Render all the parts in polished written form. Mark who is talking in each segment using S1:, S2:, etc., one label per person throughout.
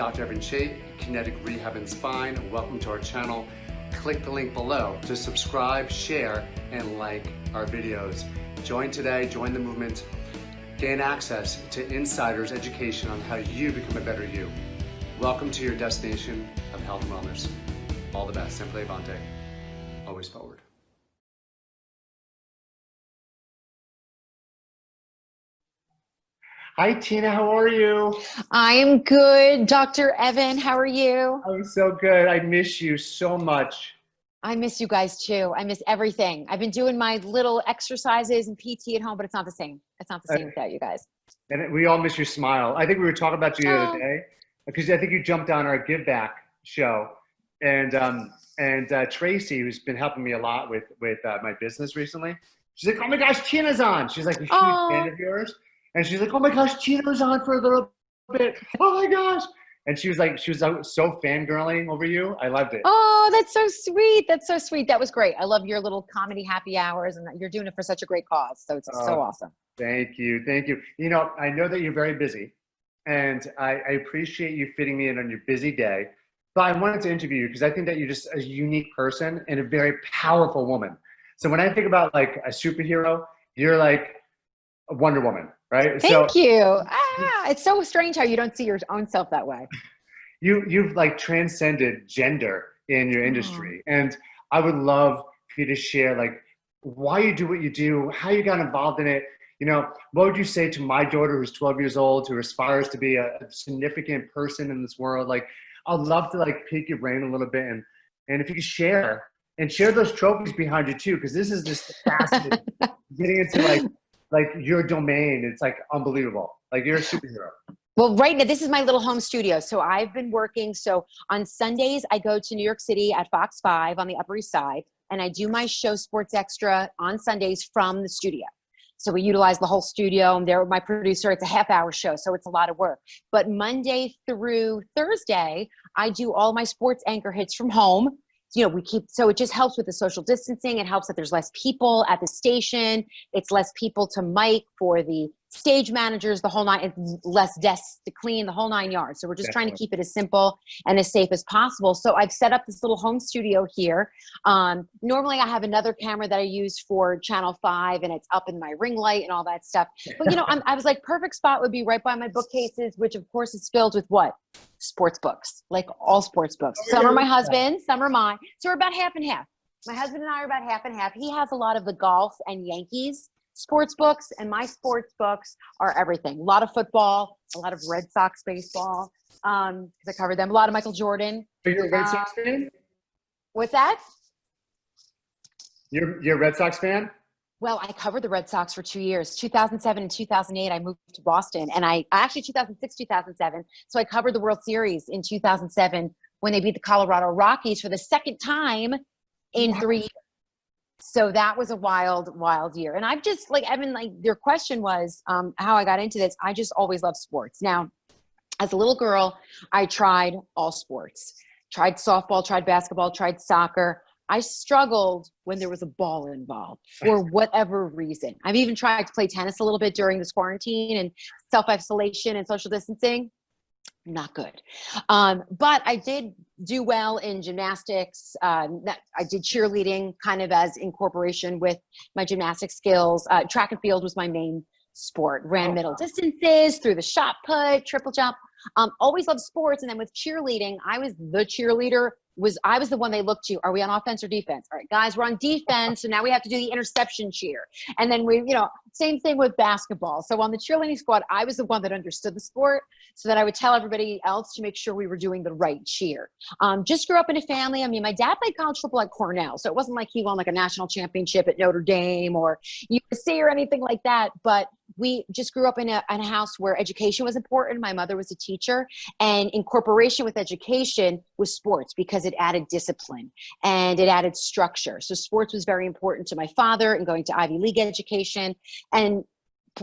S1: Dr. Evan Chait, Kinetic Rehab and Spine. Welcome to our channel. Click the link below to subscribe, share, and like our videos. Join today, join the movement, gain access to insiders' education on how you become a better you. Welcome to your destination of health and wellness. All the best. Simply Avante. Always forward. Hi, Tina. How are you?
S2: I am good. Dr. Evan, how are you?
S1: I'm so good. I miss you so much.
S2: I miss you guys too. I miss everything. I've been doing my little exercises and PT at home, but it's not the same. It's not the same without you guys.
S1: And we all miss your smile. I think we were talking about you the other day because I think you jumped on our Give Back show, and Tracy, who's been helping me a lot with my business recently, she's like, "Oh my gosh, Tina's on." She's like a huge fan of yours. And she's like, "Oh my gosh, Tina was on for a little bit. Oh my gosh." And she was so fangirling over you. I loved it.
S2: Oh, that's so sweet. That's so sweet. That was great. I love your little comedy happy hours, and you're doing it for such a great cause. So it's so awesome.
S1: Thank you. Thank you. You know, I know that you're very busy, and I appreciate you fitting me in on your busy day. But I wanted to interview you because I think that you're just a unique person and a very powerful woman. So when I think about like a superhero, you're like a Wonder Woman. Right?
S2: Thank you. It's so strange how you don't see your own self that way.
S1: You've like transcended gender in your industry. And I would love for you to share like why you do what you do, how you got involved in it. You know, what would you say to my daughter who's 12 years old, who aspires to be a significant person in this world? Like, I'd love to like pick your brain a little bit and if you could share those trophies behind you too, because this is just fascinating. Getting into like your domain, it's like unbelievable. Like you're a superhero.
S2: Well, right now, this is my little home studio. So I've been working. So on Sundays, I go to New York City at Fox 5 on the Upper East Side, and I do my show Sports Extra on Sundays from the studio. So we utilize the whole studio. I'm there with my producer. It's a half-hour show, so it's a lot of work. But Monday through Thursday, I do all my sports anchor hits from home. You know, so it just helps with the social distancing. It helps that there's less people at the station. It's less people to mic for the stage managers, the whole nine, less desks to clean, the whole 9 yards. So we're just trying to keep it as simple and as safe as possible. So I've set up this little home studio here. Normally I have another camera that I use for Channel 5 and it's up in my ring light and all that stuff. But you know, I was like, perfect spot would be right by my bookcases, which of course is filled with what? Sports books, like all sports books. Some are my husband's, some are mine. So we're about half and half. My husband and I are about half and half. He has a lot of the golf and Yankees sports books, and my sports books are everything. A lot of football, a lot of Red Sox baseball, because I covered them. A lot of Michael Jordan.
S1: Are you a Red Sox fan?
S2: What's that?
S1: You're a Red Sox fan?
S2: Well, I covered the Red Sox for 2 years, 2007 and 2008. I moved to Boston, and I actually 2006, 2007. So I covered the World Series in 2007 when they beat the Colorado Rockies for the second time in 3 years. So that was a wild, wild year. And I've just like, Evan, like your question was how I got into this. I just always loved sports. Now, as a little girl, I tried all sports, tried softball, tried basketball, tried soccer. I struggled when there was a ball involved for whatever reason. I've even tried to play tennis a little bit during this quarantine and self-isolation and social distancing. Not good. But I did do well in gymnastics. I did cheerleading kind of as incorporation with my gymnastic skills. Track and field was my main sport. Ran middle distances, through the shot put, triple jump. Always loved sports. And then with cheerleading, I was the cheerleader. I was the one they looked to. Are we on offense or defense? All right, guys, we're on defense. So now we have to do the interception cheer. And then same thing with basketball. So on the cheerleading squad, I was the one that understood the sport so that I would tell everybody else to make sure we were doing the right cheer. Just grew up in a family. I mean, my dad played college football at Cornell. So it wasn't like he won like a national championship at Notre Dame or USC or anything like that. But we just grew up in a house where education was important. My mother was a teacher, and incorporation with education was sports because it added discipline and it added structure. So sports was very important to my father and going to Ivy League education, and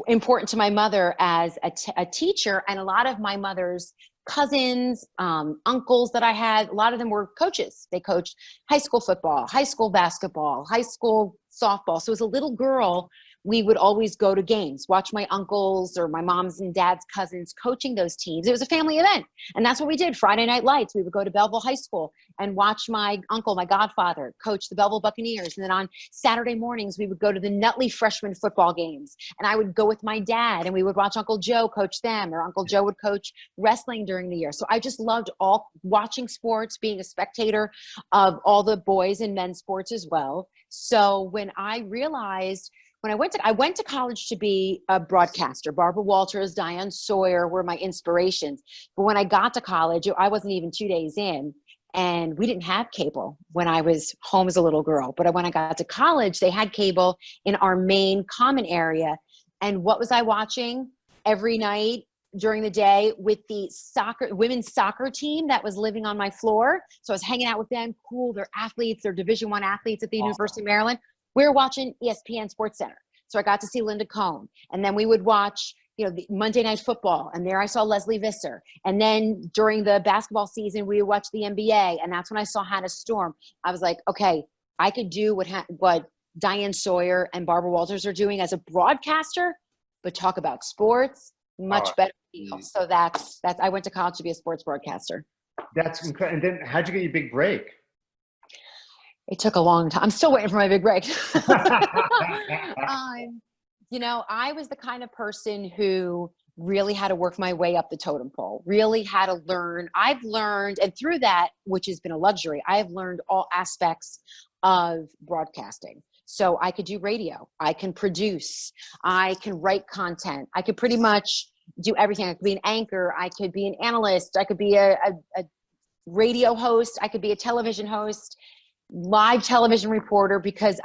S2: important to my mother as a teacher. And a lot of my mother's cousins, uncles that I had, a lot of them were coaches. They coached high school football, high school basketball, high school softball. So as a little girl, we would always go to games, watch my uncles or my mom's and dad's cousins coaching those teams. It was a family event. And that's what we did. Friday night lights, we would go to Belleville High School and watch my uncle, my godfather, coach the Belleville Buccaneers. And then on Saturday mornings, we would go to the Nutley freshman football games. And I would go with my dad and we would watch Uncle Joe coach them, or Uncle Joe would coach wrestling during the year. So I just loved watching sports, being a spectator of all the boys and men's sports as well. So when I realized, I went to college to be a broadcaster. Barbara Walters, Diane Sawyer were my inspirations. But when I got to college, I wasn't even 2 days in, and we didn't have cable when I was home as a little girl. But when I got to college, they had cable in our main common area. And what was I watching every night during the day with the women's soccer team that was living on my floor? So I was hanging out with them. Cool, they're athletes, they're Division I athletes at the University of Maryland. We were watching ESPN Sports Center. So I got to see Linda Cohn. And then we would watch, the Monday Night Football. And there I saw Leslie Visser. And then during the basketball season, we would watch the NBA. And that's when I saw Hannah Storm. I was like, okay, I could do what Diane Sawyer and Barbara Walters are doing as a broadcaster, but talk about sports, much better deal. So that's I went to college to be a sports broadcaster.
S1: That's incredible. And then how'd you get your big break?
S2: It took a long time. I'm still waiting for my big break. I was the kind of person who really had to work my way up the totem pole, really had to learn. I've learned, and through that, which has been a luxury, I have learned all aspects of broadcasting. So I could do radio, I can produce, I can write content, I could pretty much do everything. I could be an anchor, I could be an analyst, I could be a radio host, I could be a television host, live television reporter, because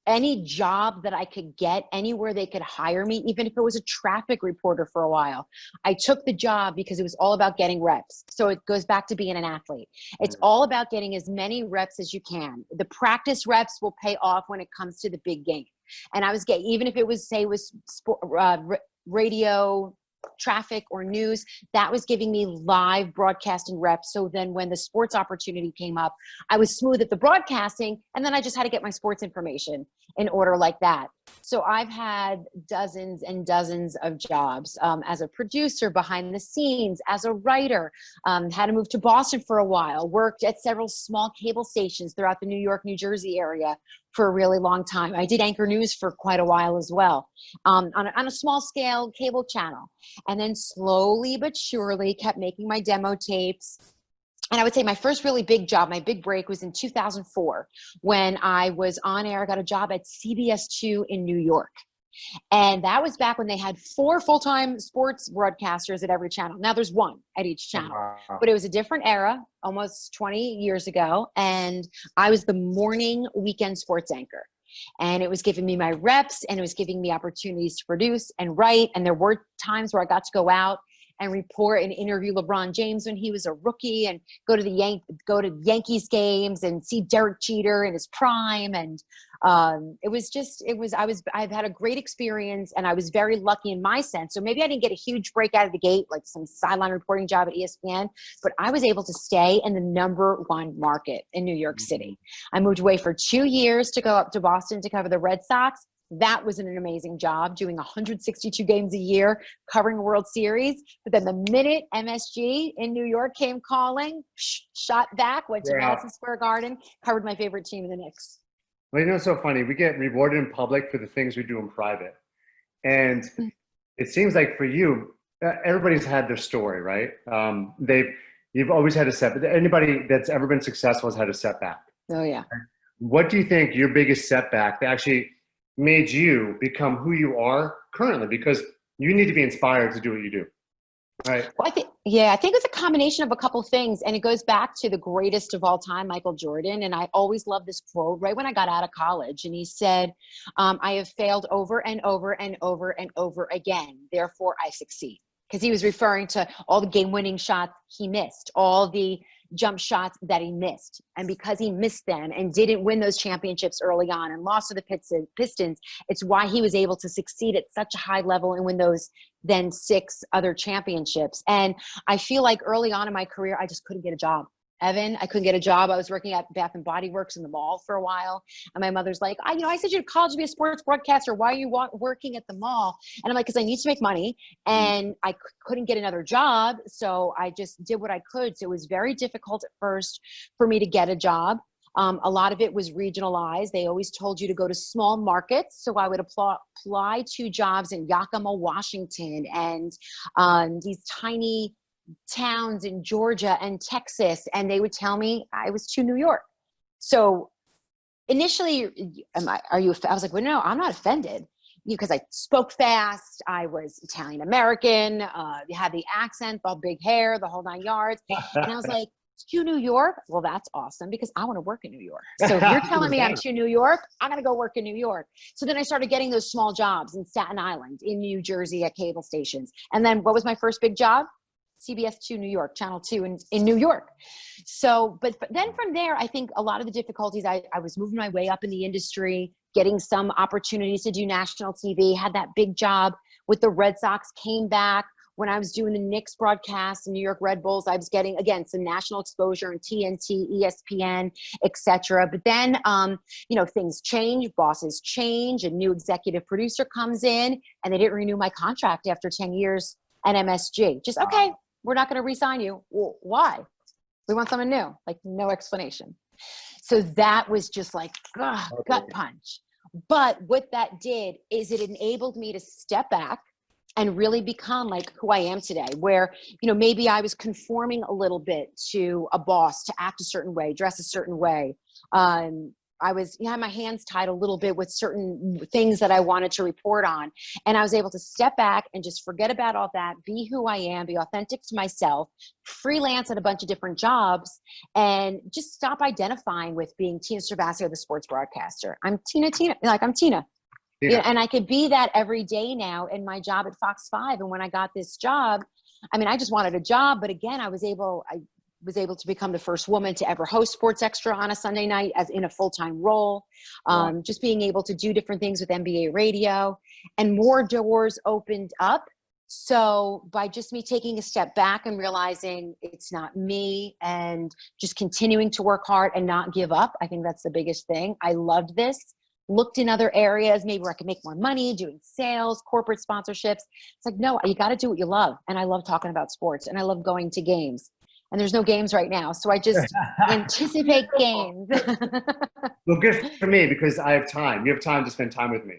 S2: any job that I could get, anywhere they could hire me, even if it was a traffic reporter for a while, I took the job because it was all about getting reps. So it goes back to being an athlete. It's all about getting as many reps as you can. The practice reps will pay off when it comes to the big game. And I was getting, even if it was, say, radio, traffic, or news, that was giving me live broadcasting reps. So then when the sports opportunity came up, I was smooth at the broadcasting, and then I just had to get my sports information in order like that. So I've had dozens and dozens of jobs as a producer, behind the scenes, as a writer, had to move to Boston for a while, worked at several small cable stations throughout the New York, New Jersey area for a really long time. I did anchor news for quite a while as well, on a small scale cable channel. And then slowly but surely kept making my demo tapes. And I would say my first really big job, my big break, was in 2004 when I was on air. I got a job at CBS 2 in New York. And that was back when they had 4 full-time sports broadcasters at every channel. Now there's 1 at each channel. Wow. But it was a different era, almost 20 years ago. And I was the morning weekend sports anchor. And it was giving me my reps, and it was giving me opportunities to produce and write. And there were times where I got to go out and report and interview LeBron James when he was a rookie, and go to Yankees games and see Derek Jeter in his prime. And I've had a great experience, and I was very lucky in my sense. So maybe I didn't get a huge break out of the gate, like some sideline reporting job at ESPN, but I was able to stay in the #1 market in New York City. I moved away for 2 years to go up to Boston to cover the Red Sox. That was an amazing job, doing 162 games a year, covering a World Series. But then the minute MSG in New York came calling, shot back, went to Madison Square Garden, covered my favorite team, the Knicks.
S1: Well, it's so funny. We get rewarded in public for the things we do in private. And it seems like for you, everybody's had their story, right? You've always had a setback. Anybody that's ever been successful has had a setback.
S2: Oh, yeah.
S1: What do you think your biggest setback that actually made you become who you are currently? Because you need to be inspired to do what you do, right?
S2: Well, I think it's a combination of a couple things, and it goes back to the greatest of all time, Michael Jordan. And I always loved this quote right when I got out of college, and he said, "I have failed over and over and over and over again. Therefore, I succeed." Because he was referring to all the game-winning shots he missed, all the jump shots that he missed. And because he missed them and didn't win those championships early on and lost to the Pistons, it's why he was able to succeed at such a high level and win those then 6 other championships. And I feel like early on in my career, I just couldn't get a job. Evan, I couldn't get a job. I was working at Bath and Body Works in the mall for a while. And my mother's like, I sent you to college to be a sports broadcaster. Why are you working at the mall? And I'm like, because I need to make money. And I couldn't get another job. So I just did what I could. So it was very difficult at first for me to get a job. A lot of it was regionalized. They always told you to go to small markets. So I would apply to jobs in Yakima, Washington, and these tiny towns in Georgia and Texas. And they would tell me I was too New York. So initially, I was like, well, no, I'm not offended. Because I spoke fast, I was Italian American, had the accent, the big hair, the whole 9 yards. And I was like, to New York? Well, that's awesome because I want to work in New York. So if you're telling me I'm to New York, I'm going to go work in New York. So then I started getting those small jobs in Staten Island, in New Jersey at cable stations. And then what was my first big job? CBS 2 New York, Channel 2 in New York. So, but then from there, I think a lot of the difficulties, I was moving my way up in the industry, getting some opportunities to do national TV, had that big job with the Red Sox, came back. When I was doing the Knicks broadcast, New York Red Bulls, I was getting, again, some national exposure in TNT, ESPN, etc. But then, things change, bosses change, a new executive producer comes in, and they didn't renew my contract after 10 years at MSG. Just, okay, we're not going to re-sign you. Well, why? We want someone new. Like, no explanation. So that was just like, gut punch. But what that did is it enabled me to step back and really become like who I am today, where, maybe I was conforming a little bit to a boss to act a certain way, dress a certain way. I was, had my hands tied a little bit with certain things that I wanted to report on. And I was able to step back and just forget about all that, be who I am, be authentic to myself, freelance at a bunch of different jobs, and just stop identifying with being Tina Cervasio, the sports broadcaster. I'm Tina. Yeah. And I could be that every day now in my job at Fox 5. And when I got this job, I just wanted a job, but again, I was able to become the first woman to ever host Sports Extra on a Sunday night as in a full-time role. Wow. Just being able to do different things with NBA Radio, and more doors opened up. So by just me taking a step back and realizing it's not me and just continuing to work hard and not give up, I think that's the biggest thing. I loved this. Looked in other areas, maybe where I could make more money doing sales, corporate sponsorships. It's like, no, you got to do what you love. And I love talking about sports, and I love going to games. And there's no games right now, so I just anticipate games.
S1: Well, good for me because I have time. You have time to spend time with me.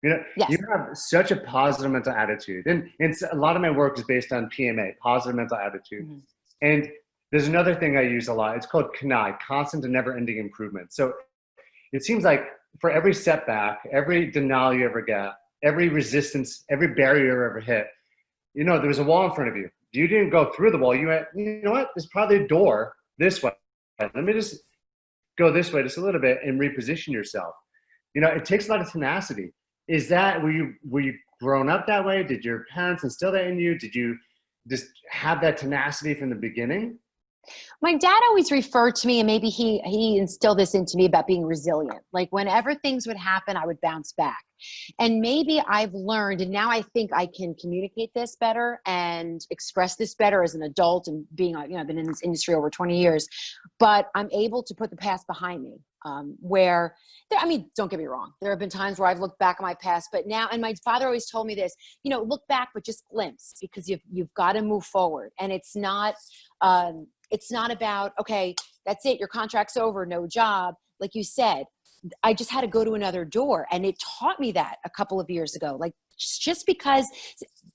S2: Yes.
S1: You have such a positive mental attitude. And a lot of my work is based on PMA, positive mental attitude. Mm-hmm. And there's another thing I use a lot. It's called CNI, constant and never-ending improvement. So it seems like for every setback, every denial you ever get, every resistance, every barrier you ever hit, there was a wall in front of you. You didn't go through the wall. You went, you know what? There's probably a door this way. Let me just go this way just a little bit and reposition yourself. It takes a lot of tenacity. Is that, were you grown up that way? Did your parents instill that in you? Did you just have that tenacity from the beginning?
S2: My dad always referred to me, and maybe he instilled this into me about being resilient. Like whenever things would happen, I would bounce back. And maybe I've learned, and now I think I can communicate this better and express this better as an adult, and being, I've been in this industry over 20 years, but I'm able to put the past behind me. Don't get me wrong. There have been times where I've looked back at my past, but now, and my father always told me this, look back, but just glimpse, because you've got to move forward. And it's not about, okay, that's it, your contract's over, no job. Like you said, I just had to go to another door. And it taught me that a couple of years ago. Like, just because,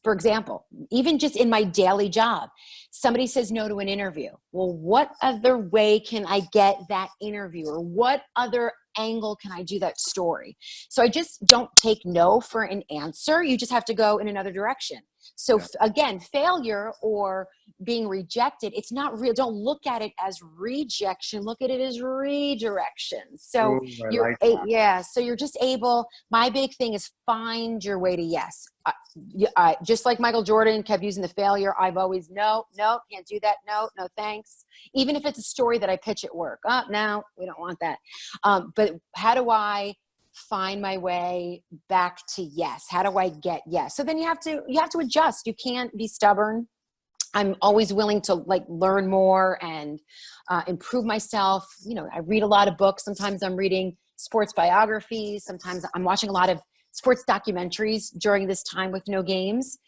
S2: for example, even just in my daily job, somebody says no to an interview. Well, what other way can I get that interview? Or what other angle can I do that story? So I just don't take no for an answer. You just have to go in another direction. So again, failure or being rejected, it's not real. Don't look at it as rejection. Look at it as redirection. So so you're just able, my big thing is find your way to yes. Just like Michael Jordan kept using the failure, I've always, no, can't do that. No, thanks. Even if it's a story that I pitch at work. No, we don't want that. But how do I find my way back to yes? How do I get yes? So then you have to adjust. You can't be stubborn. I'm always willing to like learn more and improve myself. You know, I read a lot of books. Sometimes I'm reading sports biographies. Sometimes I'm watching a lot of sports documentaries during this time with no games.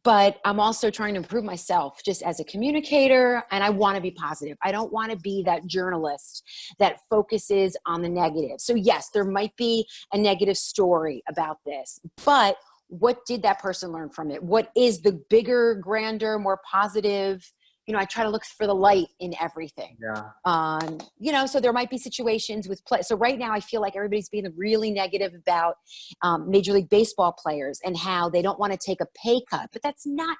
S2: But I'm also trying to improve myself just as a communicator, and I want to be positive. I don't want to be that journalist that focuses on the negative. So yes, there might be a negative story about this, but what did that person learn from it? What is the bigger, grander, more positive? You know, I try to look for the light in everything.
S1: Yeah.
S2: You know, so there might be situations with play. So right now I feel like everybody's being really negative about Major League Baseball players and how they don't want to take a pay cut, but that's not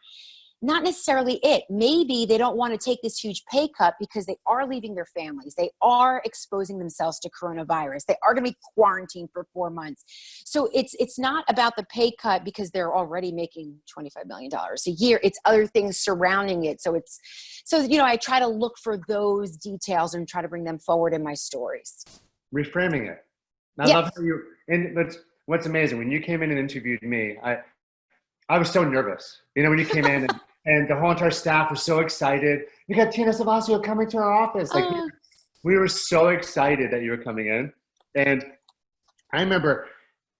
S2: necessarily it. Maybe they don't want to take this huge pay cut because they are leaving their families. They are exposing themselves to coronavirus. They are going to be quarantined for 4 months. So it's not about the pay cut because they're already making $25 million a year. It's other things surrounding it. So you know, I try to look for those details and try to bring them forward in my stories.
S1: Reframing it. I
S2: Yes.
S1: love how you, and what's amazing, when you came in and interviewed me, I was so nervous. You know, when you came in and the whole entire staff was so excited. You got Tina Cervasio coming to our office. Like we were so excited that you were coming in. And I remember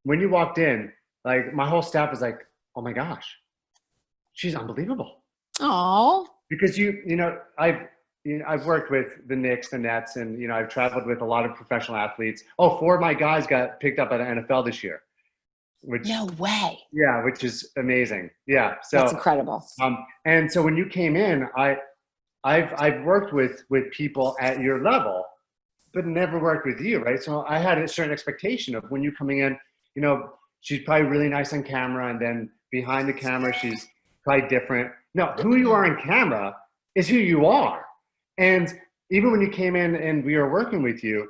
S1: when you walked in, like my whole staff was like, oh my gosh, she's unbelievable.
S2: Oh.
S1: Because you know, I've worked with the Knicks, the Nets, and you know, I've traveled with a lot of professional athletes. Oh, 4 of my guys got picked up at the NFL this year. Which,
S2: no way.
S1: Yeah, which is amazing. Yeah, so
S2: that's incredible.
S1: And so when you came in, I've worked with people at your level, but never worked with you, right? So I had a certain expectation of when you coming in. You know, she's probably really nice on camera, and then behind the camera, she's probably different. No, who you are in camera is who you are. And even when you came in and we were working with you,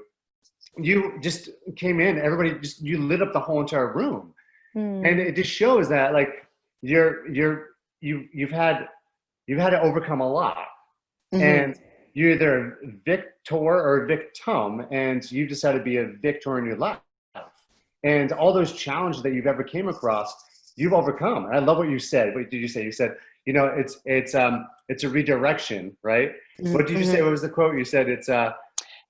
S1: you just came in. Everybody you lit up the whole entire room. And it just shows that like you've had to overcome a lot, and you're either a victor or a victim, and you decided to be a victor in your life. And all those challenges that you've ever came across, you've overcome. And I love what you said. What did you say? You said, you know, it's a redirection, right? What did you say? What was the quote? You said it's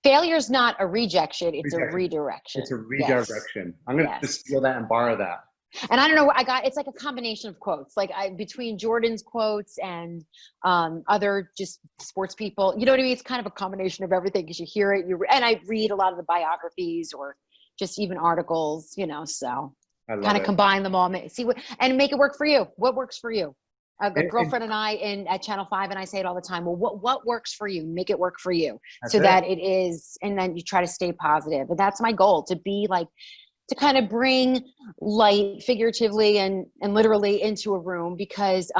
S2: failure's not a rejection, it's a redirection.
S1: It's a redirection. Yes. I'm gonna just steal that and borrow that.
S2: And I don't know, it's like a combination of quotes, like between Jordan's quotes and other just sports people, you know what I mean? It's kind of a combination of everything because you hear it, and I read a lot of the biographies or just even articles, you know, so kind of combine them all, and make it work for you. What works for you? A girlfriend and I at Channel 5, and I say it all the time, well, what works for you? Make it work for you that it is, and then you try to stay positive. And that's my goal, to be like, to kind of bring light figuratively and literally into a room because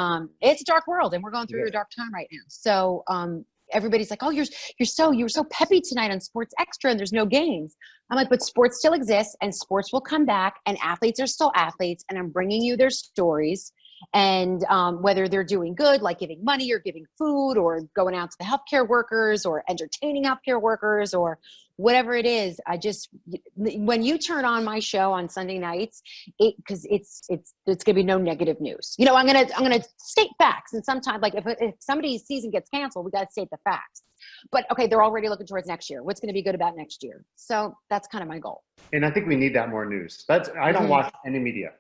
S2: it's a dark world and we're going through a dark time right now. So everybody's like, oh, you were so peppy tonight on Sports Extra and there's no games. I'm like, but sports still exists and sports will come back and athletes are still athletes, and I'm bringing you their stories. And whether they're doing good, like giving money or giving food or going out to the healthcare workers or entertaining healthcare workers or whatever it is, when you turn on my show on Sunday nights, because it's going to be no negative news. You know, I'm gonna state facts, and sometimes like if somebody's season gets canceled, we got to state the facts. But okay, they're already looking towards next year. What's going to be good about next year? So that's kind of my goal. And
S1: I think we need that more news. I don't watch any media.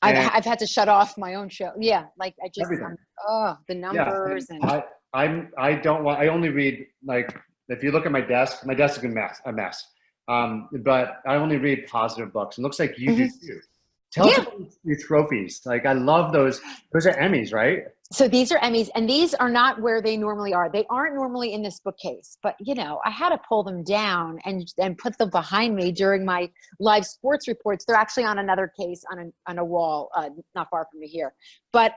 S2: I've had to shut off my own show. Yeah, like I just the numbers
S1: I only read, like, if you look at my desk is a mess. But I only read positive books. It looks like you do too. Tell us about your trophies. Like, I love those. Those are Emmys, right?
S2: So these are Emmys, and these are not where they normally are. They aren't normally in this bookcase, but you know, I had to pull them down and put them behind me during my live sports reports. They're actually on another case on a wall, not far from me here. But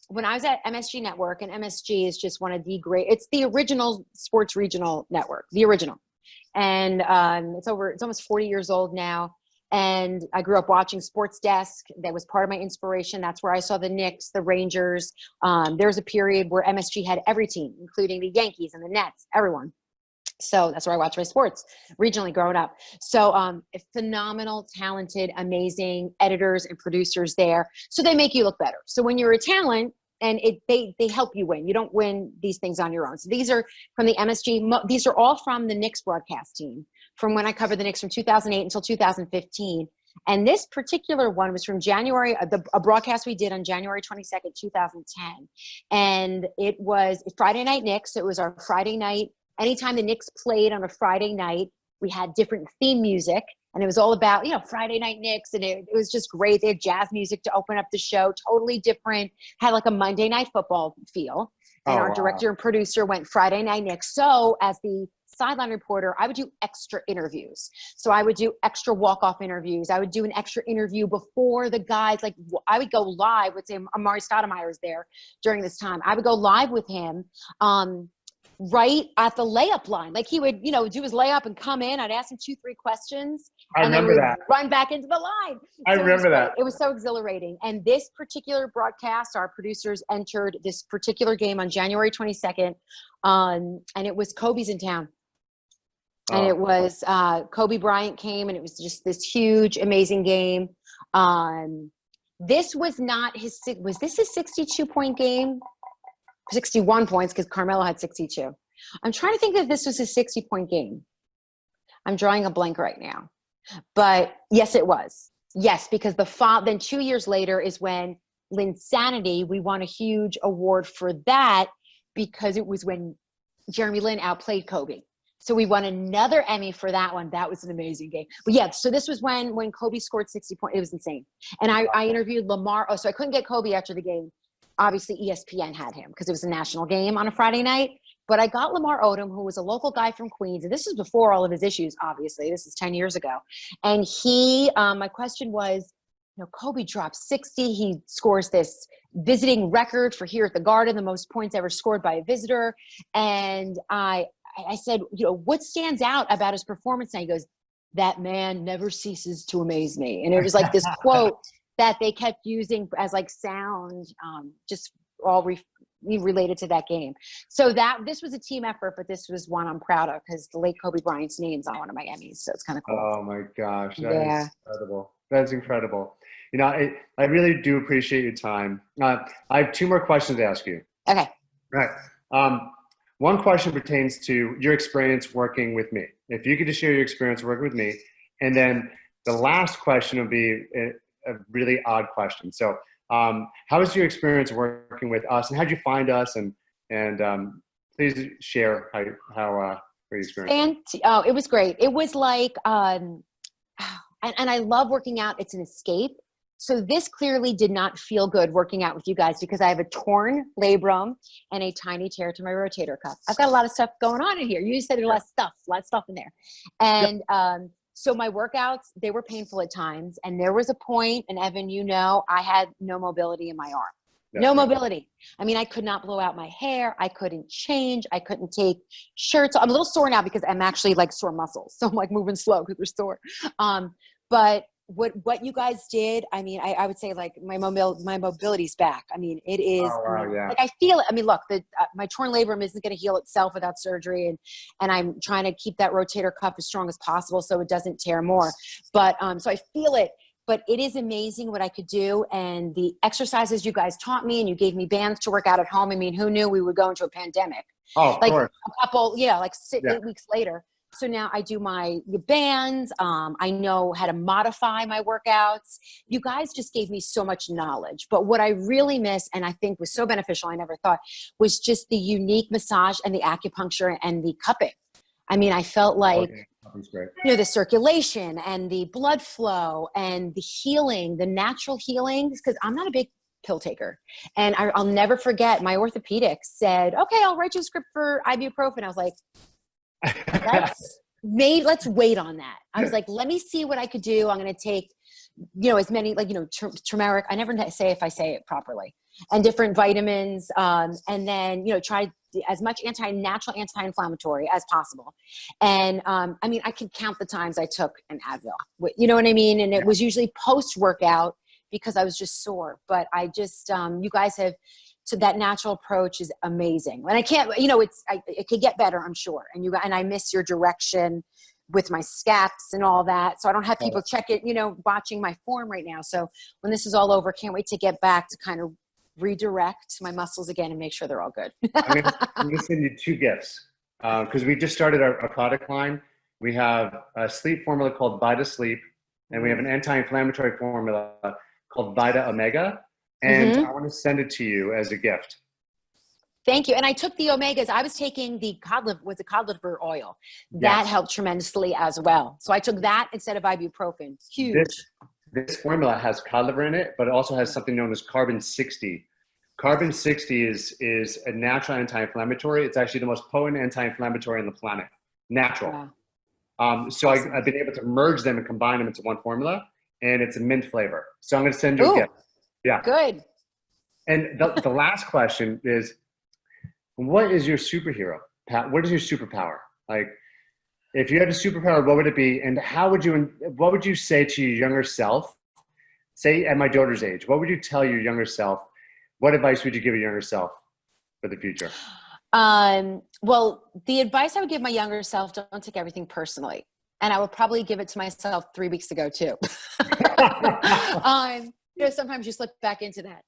S2: when I was at MSG Network, and MSG is just one of the it's the original sports regional network, the original, and it's almost 40 years old now. And I grew up watching Sports Desk. That was part of my inspiration. That's where I saw the Knicks, the Rangers. There was a period where MSG had every team, including the Yankees and the Nets, everyone. So that's where I watched my sports regionally growing up. So phenomenal, talented, amazing editors and producers there. So they make you look better. So when you're a talent, and they help you win. You don't win these things on your own. So these are from the MSG. These are all from the Knicks broadcast team from when I covered the Knicks from 2008 until 2015. And this particular one was from January, a broadcast we did on January 22nd, 2010. And it was Friday Night Knicks. It was our Friday night. Anytime the Knicks played on a Friday night, we had different theme music. And it was all about, Friday Night Knicks. And it was just great. They had jazz music to open up the show. Totally different. Had like a Monday Night Football feel. And our director and producer went Friday Night Knicks. So as the sideline reporter, I would do extra interviews. So I would do extra walk-off interviews. I would do an extra interview before the guys. Like I would go live with him. Amari Stoudemire was there during this time. I would go live with him right at the layup line. Like he would, do his layup and come in. I'd ask him 2-3 questions. And then we'd run back into the line.
S1: I remember that.
S2: It was so exhilarating. And this particular broadcast, our producers entered this particular game on January 22nd. And it was Kobe's in town. And it was Kobe Bryant came, and it was just this huge, amazing game. This was not was this his 62-point game? 61 points, because Carmelo had 62. I'm trying to think if this was his 60-point game. I'm drawing a blank right now. But yes, it was. Yes, because then 2 years later is when Linsanity, we won a huge award for that, because it was when Jeremy Lin outplayed Kobe. So we won another Emmy for that one. That was an amazing game. But yeah, so this was when Kobe scored 60 points. It was insane. And I interviewed Lamar. So I couldn't get Kobe after the game. Obviously, ESPN had him because it was a national game on a Friday night. But I got Lamar Odom, who was a local guy from Queens. And this is before all of his issues, obviously. This is 10 years ago. And my question was, Kobe dropped 60. He scores this visiting record for here at the Garden, the most points ever scored by a visitor. And I said, what stands out about his performance? And he goes, that man never ceases to amaze me. And it was like this quote that they kept using as like sound, just all related to that game. So this was a team effort, but this was one I'm proud of because the late Kobe Bryant's name's on one of my Emmys. So it's kind of cool.
S1: Oh my gosh. That is incredible. That's incredible. I really do appreciate your time. I have 2 more questions to ask you.
S2: Okay.
S1: All right. One question pertains to your experience working with me. If you could just share your experience working with me. And then the last question would be a really odd question. So how was your experience working with us, and how did you find us? And please share how your experience.
S2: And it was great. It was like, and I love working out. It's an escape. So this clearly did not feel good working out with you guys because I have a torn labrum and a tiny tear to my rotator cuff. I've got a lot of stuff going on in here. You said there's a lot of stuff in there. And so my workouts, they were painful at times. And there was a point, and Evan, I had no mobility in my arm. No mobility. I mean, I could not blow out my hair. I couldn't change. I couldn't take shirts. I'm a little sore now because I'm actually like sore muscles. So I'm like moving slow because we're sore. But what you guys did, I mean, I would say like my mobility's back. I mean, it is, like I feel it. I mean, look, my torn labrum isn't going to heal itself without surgery. And I'm trying to keep that rotator cuff as strong as possible so it doesn't tear more. But, so I feel it, but it is amazing what I could do. And the exercises you guys taught me, and you gave me bands to work out at home. I mean, who knew we would go into a pandemic?
S1: Oh, of course.
S2: A couple, 8 weeks later. So now I do my bands. I know how to modify my workouts. You guys just gave me so much knowledge. But what I really miss, and I think was so beneficial, I never thought, was just the unique massage and the acupuncture and the cupping. I mean, I felt like, the circulation and the blood flow and the healing, the natural healings, because I'm not a big pill taker. And I'll never forget, my orthopedic said, okay, I'll write you a script for ibuprofen. I was like, let's wait on that. I was like, let me see what I could do. I'm going to take, as many, turmeric. I never say if I say it properly, and different vitamins. And then, try as much natural anti-inflammatory as possible. And, I mean, I can count the times I took an Advil, you know what I mean? And it was usually post-workout because I was just sore, but I just, you guys have, so that natural approach is amazing. And I can't, it could get better, I'm sure. And I miss your direction with my scaps and all that. So I don't have people check it, watching my form right now. So when this is all over, can't wait to get back to kind of redirect my muscles again and make sure they're all good.
S1: I'm gonna send you 2 gifts because we just started our product line. We have a sleep formula called Vita Sleep, and we have an anti-inflammatory formula called Vita Omega, and I want to send it to you as a gift.
S2: Thank you. And I took the omegas. I was taking the cod liver oil. That helped tremendously as well. So I took that instead of ibuprofen. Huge.
S1: This formula has cod liver in it, but it also has something known as carbon 60. Carbon 60 is a natural anti-inflammatory. It's actually the most potent anti-inflammatory on the planet. Natural.
S2: Wow.
S1: So awesome. I've been able to merge them and combine them into one formula, and it's a mint flavor. So I'm going to send you a gift. Yeah.
S2: Good.
S1: And the last question is, what is your superhero? What is your superpower? Like, if you had a superpower, what would it be? And what would you say to your younger self? Say at my daughter's age, what would you tell your younger self? What advice would you give your younger self for the future?
S2: Well, the advice I would give my younger self, don't take everything personally. And I would probably give it to myself 3 weeks ago too. Sometimes you slip back into that.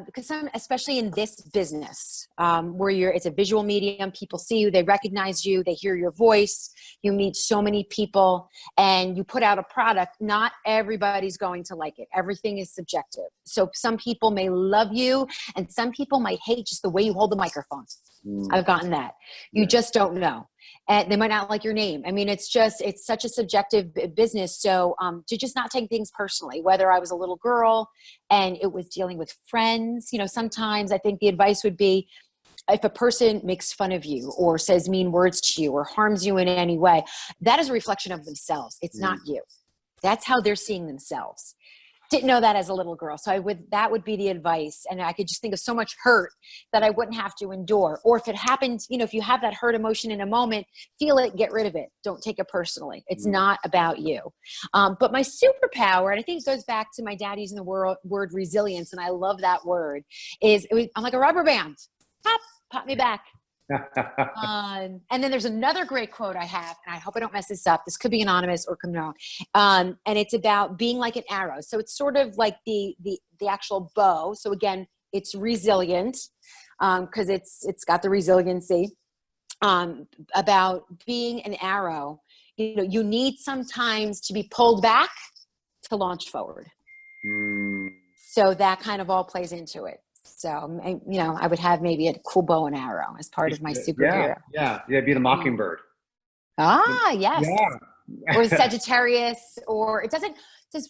S2: Because especially in this business, where it's a visual medium, people see you, they recognize you, they hear your voice, you meet so many people, and you put out a product. Not everybody's going to like it. Everything is subjective. So some people may love you, and some people might hate just the way you hold the microphone. I've gotten that. You just don't know. And they might not like your name. I mean, it's such a subjective business. So to just not take things personally, whether I was a little girl and it was dealing with friends, sometimes I think the advice would be, if a person makes fun of you or says mean words to you or harms you in any way, that is a reflection of themselves. It's not you. That's how they're seeing themselves. Didn't know that as a little girl. So that would be the advice. And I could just think of so much hurt that I wouldn't have to endure. Or if it happens, if you have that hurt emotion in a moment, feel it, get rid of it. Don't take it personally. It's not about you. But my superpower, and I think it goes back to my dad using the word resilience, and I love that word, I'm like a rubber band. Pop me back. And then there's another great quote I have, and I hope I don't mess this up. This could be anonymous or come wrong. And it's about being like an arrow. So it's sort of like the actual bow. So again, it's resilient because it's got the resiliency about being an arrow. You need sometimes to be pulled back to launch forward. So that kind of all plays into it. So, I would have maybe a cool bow and arrow as part of my superhero.
S1: Yeah. Be the mockingbird.
S2: Yes.
S1: Yeah.
S2: Or Sagittarius, or does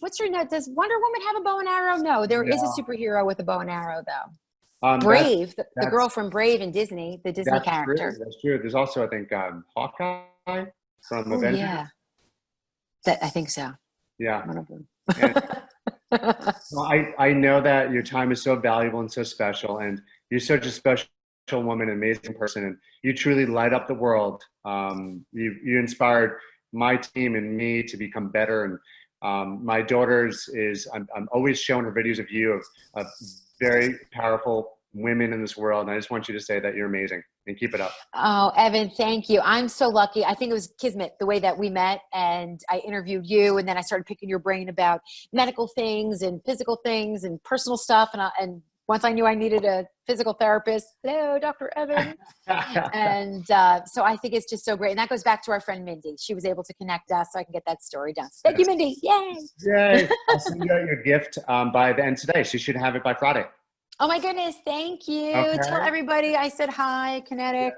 S2: Wonder Woman have a bow and arrow? No, there is a superhero with a bow and arrow though. Brave, the girl from Brave in Disney, the Disney character.
S1: That's true. There's also, I think, Hawkeye from Avengers.
S2: Yeah. I think so.
S1: Yeah.
S2: One of them.
S1: Well, I know that your time is so valuable and so special, and you're such a special woman, amazing person, and you truly light up the world. You inspired my team and me to become better, and my daughter's I'm always showing her videos of you, of very powerful women in this world, and I just want you to say that you're amazing and keep it up.
S2: Oh, Evan, thank you. I'm so lucky. I think it was kismet the way that we met, and I interviewed you, and then I started picking your brain about medical things and physical things and personal stuff. And once I knew I needed a physical therapist, hello, Dr. Evan. And so I think it's just so great. And that goes back to our friend Mindy. She was able to connect us so I can get that story done. Thank you, Mindy. Yay.
S1: Yay. I'll send you out your gift by the end today. So you should have it by Friday.
S2: Oh my goodness. Thank you.
S1: Okay.
S2: Tell everybody I said hi, Kinetic.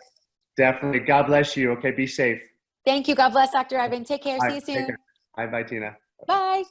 S1: Definitely. God bless you. Okay. Be safe.
S2: Thank you. God bless, Dr. Evan. Take care. See you soon.
S1: Bye, Tina.
S2: Bye.